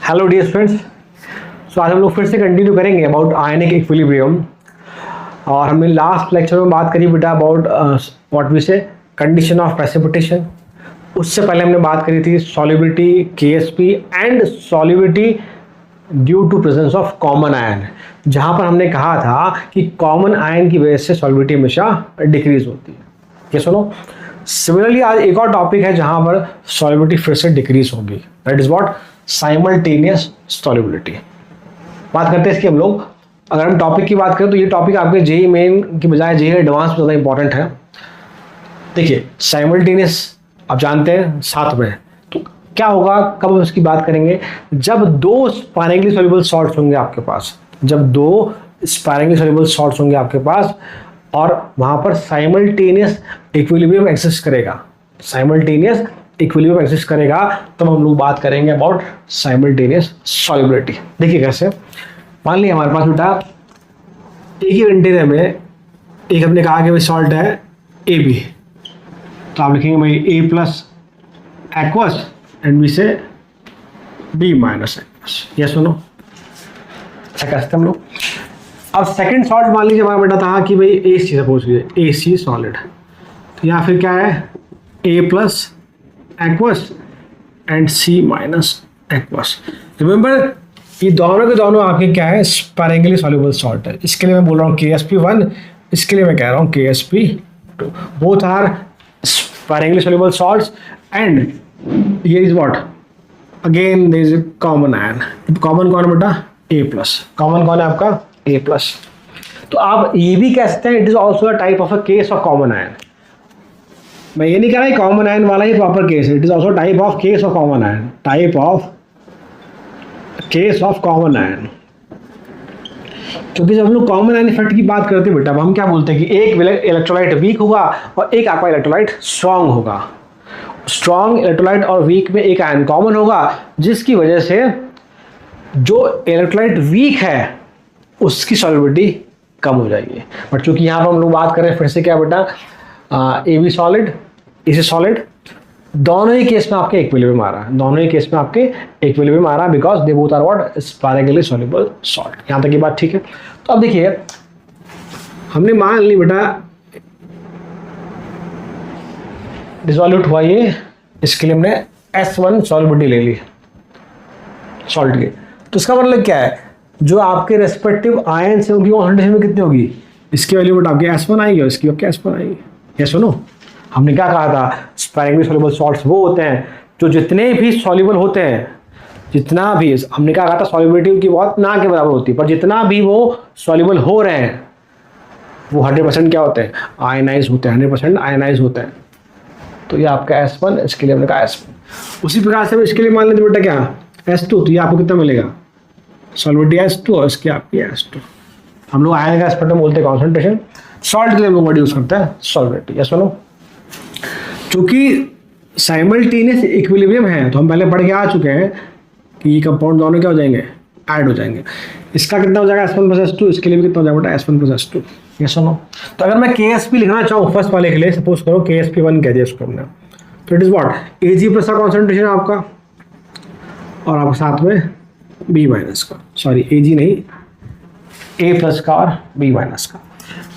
Hello dear friends. सो आज हम लोग फिर से कंटिन्यू करेंगे अबाउट आयनिक इक्विलिब्रियम। और हमने लास्ट लेक्चर में बात करी बेटा about what we say condition of precipitation. उससे पहले हमने बात करी थी solubility KSP and solubility due to presence of common ion, जहां पर हमने कहा था कि कॉमन आयन की वजह से सॉल्युबिलिटी हमेशा डिक्रीज होती है। ये सुनो, सिमिलरली आज एक और टॉपिक है जहां पर सॉल्युबिलिटी फिर से डिक्रीज होगी, that is what simultaneous solubility. बात करते हैं इसकी हम लोग। अगर हम टॉपिक की बात करें तो ये टॉपिक आपके जेई मेन की बजाय जेई एडवांस में ज़्यादा इंपॉर्टेंट है। देखिए साइमल्टेनियस आप जानते हैं साथ में, तो क्या होगा, कब हम इसकी बात करेंगे, जब दो स्पायरिंगली सॉल्युबल सॉल्ट्स होंगे आपके पास, जब दो स्पायरिंगली सॉल्युबल सॉल्ट्स होंगे आपके पास और वहां पर साइमल्टेनियस इक्विलिब्रियम एक्सिस्ट करेगा, साइमल्टेनियस इक्विलिब्रियम एक्सिस्ट करेगा, तब हम लोग बात करेंगे अबाउट साइमल्टेनियस सॉल्युबिलिटी। देखिए कैसे, मान लिया हमारे पास बेटा एक ही कंटेनर में एक हमने कहा कि भाई सॉल्ट है ए बी, तो आप लिखेंगे भाई ए प्लस एक्वस एंड बी से बी माइनस एक्वस। ये सुनो क्या करते हम लोग। अब सेकंड सॉल्ट मान लीजिए हमारा बेटा था कि भाई ए सी, सपोज कीजिए ए सी सॉलिड, तो यहाँ फिर क्या है A plus aqueous and C minus aqueous. Remember ये दोनों के दोनों आपके क्या है स्पायरिंगली सॉल्युबल सॉल्ट है। इसके लिए मैं बोल रहा हूँ KSP1, इसके लिए मैं कह रहा हूँ KSP2। Both are sparingly soluble salts and here is what again there is common ion. Common कौन है बेटा ए प्लस, कॉमन कौन है आपका ए प्लस। तो आप ये भी कह सकते हैं it is also a type of a case of common ion. मैं ये नहीं कह रहा कॉमन आयन वाला ही प्रॉपर केस है, it is also type of case of common ion, type of case of common ion. क्योंकि जब हम लोग कॉमन आयन इफेक्ट की बात करते हैं बेटा, हम क्या बोलते हैं कि एक इलेक्ट्रोलाइट वीक होगा और एक आपका इलेक्ट्रोलाइट स्ट्रांग होगा। स्ट्रांग इलेक्ट्रोलाइट और वीक में एक आयन कॉमन होगा, जिसकी वजह से जो इलेक्ट्रोलाइट वीक है उसकी सॉल्युबिलिटी कम हो जाएगी। बट चूंकि यहाँ पर हम लोग बात कर रहे हैं फिर से क्या बेटा A B solid A C solid, दोनों ही केस में आपके इक्विलिब्रियम आ रहा है, दोनों ही केस में आपके इक्विलिब्रियम आ रहा है because they both are what sparingly soluble salt. यहाँ तक की बात ठीक है। तो अब देखिए हमने मान ली बेटा डिसॉल्यूट हुआ ये, इसके लिए हमने S1 सॉल्युबिलिटी ले ली सॉल्ट की। तो इसका मतलब क्या है, जो आपके रेस्पेक्टिव आयन से उनकी कॉन्सेंट्रेशन में कितनी होगी, इसकी वैल्यू बेटा आपके S1 आएगी और इसकी आपके S1 आएगी। ये सुनो, हमने क्या कहा था स्पायरिंगली सॉल्युबल सॉल्ट्स वो होते हैं जो जितने भी सॉल्युबल होते हैं, जितना भी हमने क्या कहा था सॉल्युबिलिटी उनकी बहुत ना के बराबर होती है, पर जितना भी वो सॉल्युबल हो रहे हैं वो 100% क्या होते हैं आयनाइज होते हैं, 100% आयनाइज होते हैं। तो ये आपका S1, इसके लिए हमने कहा S1। उसी प्रकार से इसके लिए मान लेते बेटा क्या S2, तो ये आपको कितना मिलेगा सॉल्युबिलिटी S2 और इसकी आपकी S2। हम लोग आयन का एस्पेक्ट में बोलते हैं कॉन्सेंट्रेशन, सॉल्ट के लिए हम लोग वर्ड यूज करते हैं सॉल्युबिलिटी। यस सुनो, क्योंकि साइमल्टेनियस इक्विलिब्रियम है तो हम पहले पढ़ के आ चुके हैं कि ये कंपाउंड दोनों क्या हो जाएंगे ऐड हो जाएंगे। इसका कितना हो जाएगा S1 प्लस S2, इसके लिए भी कितना हो जाएगा S1 प्लस S2। यस सुनो, तो अगर मैं KSP लिखना चाहूँ फर्स्ट वाले के लिए, सपोज करो KSP1 कह दिया इसको हमने, तो it is what Ag plus का कॉन्सेंट्रेशन आपका और आपके साथ में B माइनस का, सॉरी Ag नहीं A प्लस का और B माइनस का।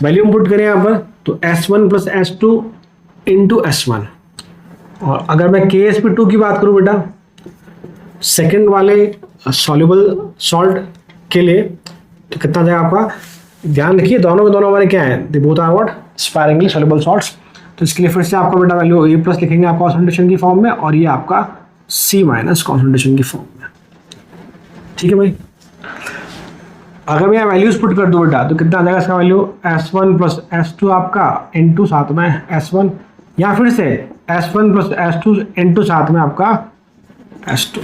वैल्यू पुट करें यहाँ पर तो S1 plus S2 into S1। और अगर मैं KSP2 की बात करूँ बेटा सेकेंड वाले सॉल्युबल सॉल्ट के लिए, तो कितना जाएगा आपका, ध्यान रखिए दोनों के दोनों हमारे क्या है, they both are what sparingly soluble salts. तो इसके लिए फिर से आपका बेटा वैल्यू A प्लस लिखेंगे आप कॉन्सेंट्रेशन की फॉर्म में और ये आपका C माइनस कॉन्सेंट्रेशन की फॉर्म में। ठीक है भाई, अगर मैं यहाँ वैल्यूज पुट कर दूँ बेटा तो कितना आ जाएगा इसका वैल्यू S1 प्लस S2 आपका इंटू साथ में S1, या फिर से S1 प्लस S2 इंटू साथ में आपका S2।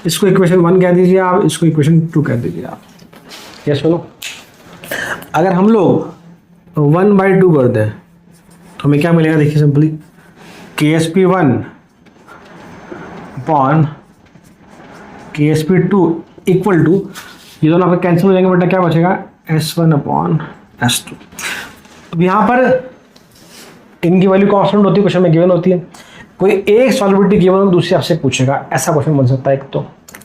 इसको इक्वेशन 1 कह दीजिए आप, इसको इक्वेशन 2 कह दीजिए आप। ये सुनो, अगर हम लोग 1/2 कर दें तो हमें क्या मिलेगा, देखिए simply KSP1 upon KSP2 equal to, ये दोनों आपके कैंसिल हो जाएंगे बेटा, क्या बचेगा S1 अपॉन S2। अब यहाँ पर इनकी वैल्यू कांस्टेंट होती है, क्वेश्चन में गिवन होती है। कोई एक सॉल्युबिलिटी गिवन हो दूसरी आपसे पूछेगा, ऐसा क्वेश्चन बन सकता है एक तो।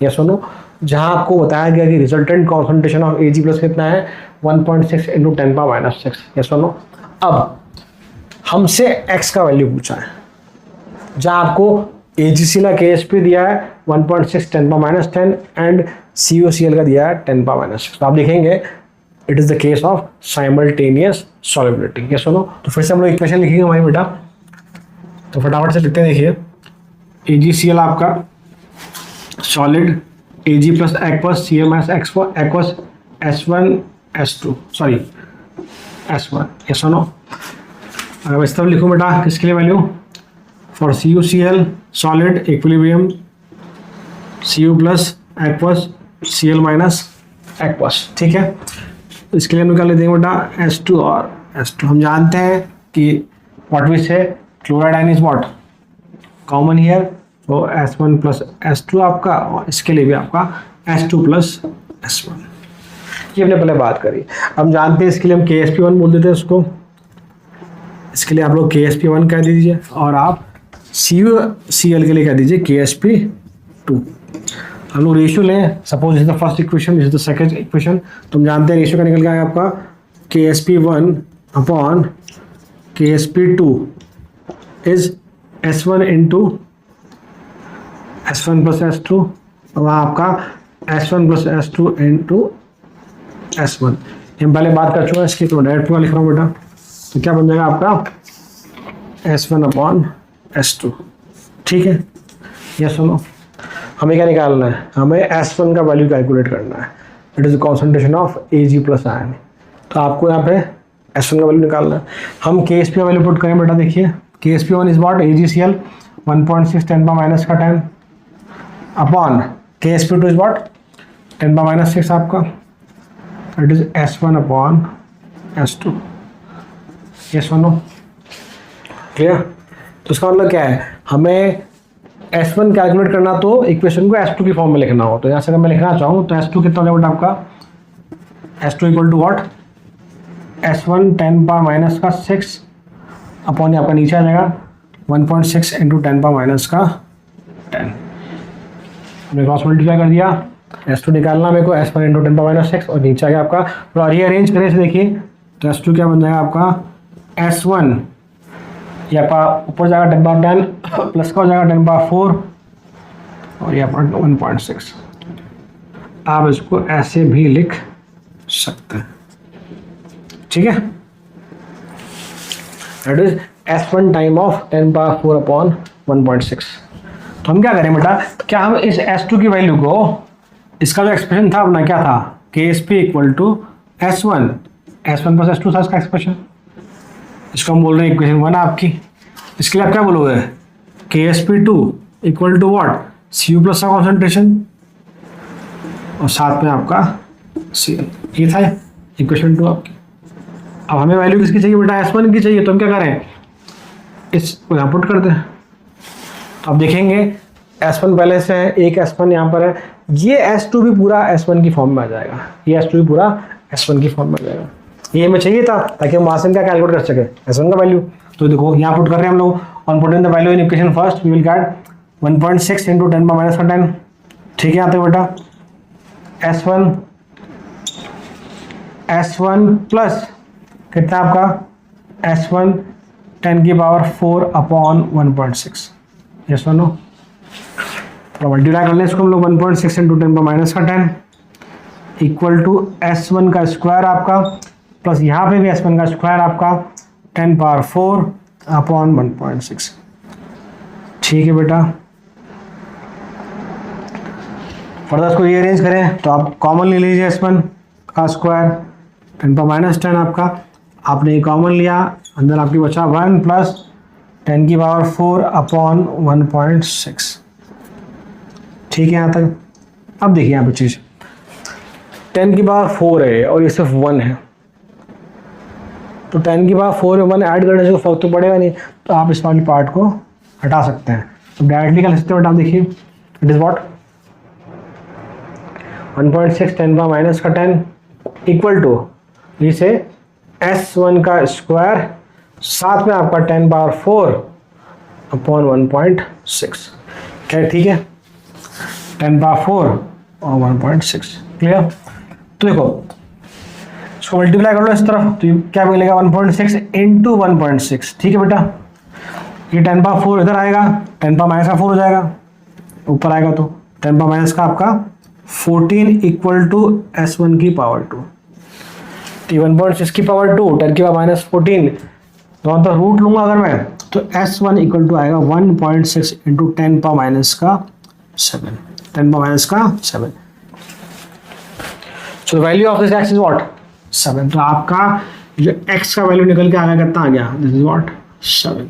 ये सुनो, जहां आपको बताया गया कि resultant concentration of Ag plus कितना है 1.6 इंटू 10⁻⁶। ये सुनो, अब हमसे x का वैल्यू पूछा है, जहां आपको AgCl का KSP दिया है 1.6 10⁻10 एंड CuCl का दिया है 10⁻6। तो आप देखेंगे it is the case of simultaneous solubility. ये सुनो, तो फिर से हम लोग इक्वेशन लिखेंगे हमारी बेटा, तो फटाफट से लिखते हैं। देखिए AgCl आपका solid Ag plus aqueous CMS aqueous S1 sorry S1। ये सुनो, अगर इस तरफ लिखूँ बेटा किसके लिए value, for CuCl solid equilibrium Cu plus aqueous Cl minus aqueous, ठीक है। इसके लिए हम निकाल लेते हैं बेटा S2 और S2। हम जानते हैं कि व्हाट वी से chloride ion is what common here, तो S1 प्लस S2 आपका, और इसके लिए भी आपका S2 प्लस S1। ये हमने पहले बात करी। हम जानते हैं इसके लिए हम KSP1 बोल देते हैं उसको, इसके लिए आप लोग KSP1 कह दीजिए, और आप CuCl के लिए कह दीजिए KSP2। हम लोग रेशियो लें, suppose is the first equation, is the second equation, तो हम जानते हैं रेशियो का निकल गया आपका KSP1 upon KSP2 is S1 into S1 plus S2, और वहाँ आपका S1 plus S2 into S1। हम पहले बात कर चुके हैं इसकी, तो डायरेक्ट लिख रहा हूँ बेटा, तो क्या बन जाएगा आपका S1 अपॉन S2, ठीक है। ये सुनो, हमें क्या निकालना है, हमें S1 का वैल्यू कैलकुलेट करना है, it is concentration of Ag plus ion. तो आपको यहाँ पे S1 का वैल्यू निकालना है। हम KSP का वैल्यू पुट करें बेटा, देखिए KSP1 is what AgCl 1.6 10⁻10 upon KSP2 is what 10⁻6 आपका, it is S1 upon S2। ये सुनो, क्लियर। तो इसका मतलब क्या है, हमें S1 कैलकुलेट करना तो इक्वेशन को S2 की फॉर्म में लिखना हो, तो यहाँ से अगर मैं लिखना चाहूँ तो S2 कितना हो जाएगा आपका, S2 equal to what S1 10⁻6 upon आपका नीचे आ जाएगा 1.6 इंटू 10⁻10। हमने क्रॉस मल्टीप्लाई कर दिया, S2 निकालना मेरे को S1 इंटू 10⁻6, और नीचे आ गया आपका, तो रीअरेंज करें इसे देखिए, तो S2 क्या बन जाएगा आपका S1, ये आपका ऊपर जाएगा 10⁻10 प्लस का हो जाएगा 10⁻4, और ये आपका 1.6। आप इसको ऐसे भी लिख सकते हैं, ठीक है। That is S1 time of 10⁻4 upon 1.6। तो हम क्या करें बेटा, क्या हम इस S2 की वैल्यू को, इसका जो एक्सप्रेशन था अपना क्या था, KSP equal to S1 plus S2 था इसका एक्सप्रेशन, इसको हम बोल रहे हैं इक्वेशन 1 आपकी। इसके लिए आप क्या बोलोगे, KSP2 equal to what Cu plus का कॉन्सेंट्रेशन, और साथ में आपका Cl, ये था इक्वेशन 2 आपकी। अब हमें वैल्यू किसकी चाहिए बेटा, S1 की चाहिए, तो हम क्या करें, इसको यहाँ पुट कर दें। तो अब देखेंगे S1 पहले से है, एक S1 यहाँ पर है, ये S2 भी पूरा S1 की फॉर्म में आ जाएगा, ये S2 भी पूरा S1 की फॉर्म में आ जाएगा। ये हमें चाहिए था ताकि हम वहाँ से क्या कैलकुलेट कर सके S1 का वैल्यू। तो देखो यहाँ पुट कर रहे हैं हम लोग, on putting the value in equation first we will get 1.6 into 10 power minus 10। ठीक है, यहाँ तक बेटा S1 प्लस कितना आपका S1 10 की पावर 4 अपॉन 1.6। यस और नो? तो मल्टीप्लाई कर लें इसको हम लोग 1.6 into 10 power minus 10 equal to S1 का स्क्वायर आपका प्लस यहाँ पे भी S1 का स्क्वायर आपका 10 पावर 4 अपॉन 1.6। ठीक है बेटा, फर्दर इसको रीअरेंज करें तो आप कॉमन ले लीजिए S1 का स्क्वायर 10 पावर माइनस 10 आपका, आपने ये कॉमन लिया, अंदर आपकी बचा 1 प्लस 10 की पावर 4 अपॉन 1.6। ठीक है यहाँ तक। अब देखिए यहाँ पे चीज़ 10 की पावर 4 है और ये सिर्फ 1 है, तो 10 की पावर 4 में 1 ऐड करने से फर्क तो पड़ेगा नहीं, तो आप इस वाली पार्ट को हटा सकते हैं। तो डायरेक्टली कर सकते हो बेटा, आप देखिए it is what 1.6 10 power minus 10 equal to इसे S1 का स्क्वायर साथ में आपका 10 पावर 4 अपॉन 1.6। क्या ठीक है, 10 पावर 4 और 1.6 क्लियर। तो देखो इसको मल्टीप्लाई कर लो इस तरफ, तो क्या मिलेगा 1.6 इंटू 1.6। ठीक है बेटा, ये 10 पावर 4 इधर आएगा, 10 पावर माइनस का 4 हो जाएगा, ऊपर आएगा तो 10 पावर माइनस का आपका 14 इक्वल टू S1 की पावर 2। 1.6 की पावर 2 10 की पावर माइनस 14 दोनों तो रूट लूंगा अगर मैं, तो S1 इक्वल टू आएगा 1.6 इंटू 10 पावर माइनस का 7, 10 पावर माइनस का 7। So value of this x is what 7। तो आपका जो x का वैल्यू निकल के आ गया, कितना आ गया, दिस इज व्हाट 7।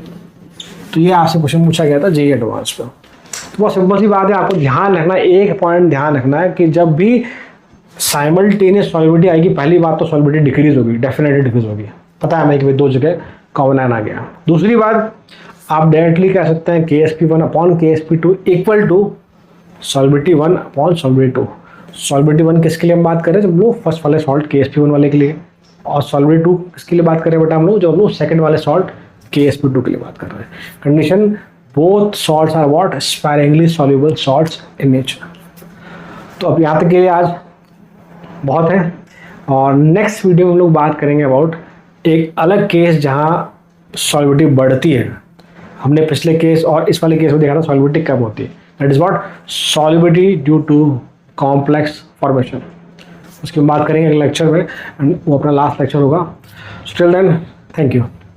तो ये आपसे क्वेश्चन पूछा गया था जेईई एडवांस पे। तो बहुत सिंपल सी बात है, आपको ध्यान रखना, एक पॉइंट ध्यान रखना है कि जब भी साइमल्टेनियस सॉल्युबिलिटी आएगी, पहली बात तो सॉल्युबिलिटी डिक्रीज होगी, डेफिनेटली डिक्रीज होगी, पता है हमें कि भाई दो जगह कॉमन आयन आ गया। दूसरी बात आप डायरेक्टली कह सकते हैं KSP1 upon KSP2 equal to solubility 1 upon solubility 2। Solubility 1 किसके लिए हम बात करें, जब हम लोग फर्स्ट वाले सॉल्ट KSP1 वाले के लिए, और सॉल्युबिलिटी 2 किसके लिए बात करें बेटा हम लोग, जब हम लोग सेकंड वाले सॉल्ट KSP2 के लिए बात कर रहे हैं। Condition both salts are what sparingly soluble salts in nature. तो अब यहाँ तक के लिए आज बहुत है, और नेक्स्ट वीडियो में हम लोग बात करेंगे अबाउट एक अलग केस जहाँ सॉल्युबिलिटी बढ़ती है। हमने पिछले केस और इस वाले केस में देखा था सॉल्युबिलिटी कम होती है, that is what solubility due to complex formation. उसकी बात करेंगे अगले लेक्चर में, एंड वो अपना लास्ट लेक्चर होगा। Still then thank you.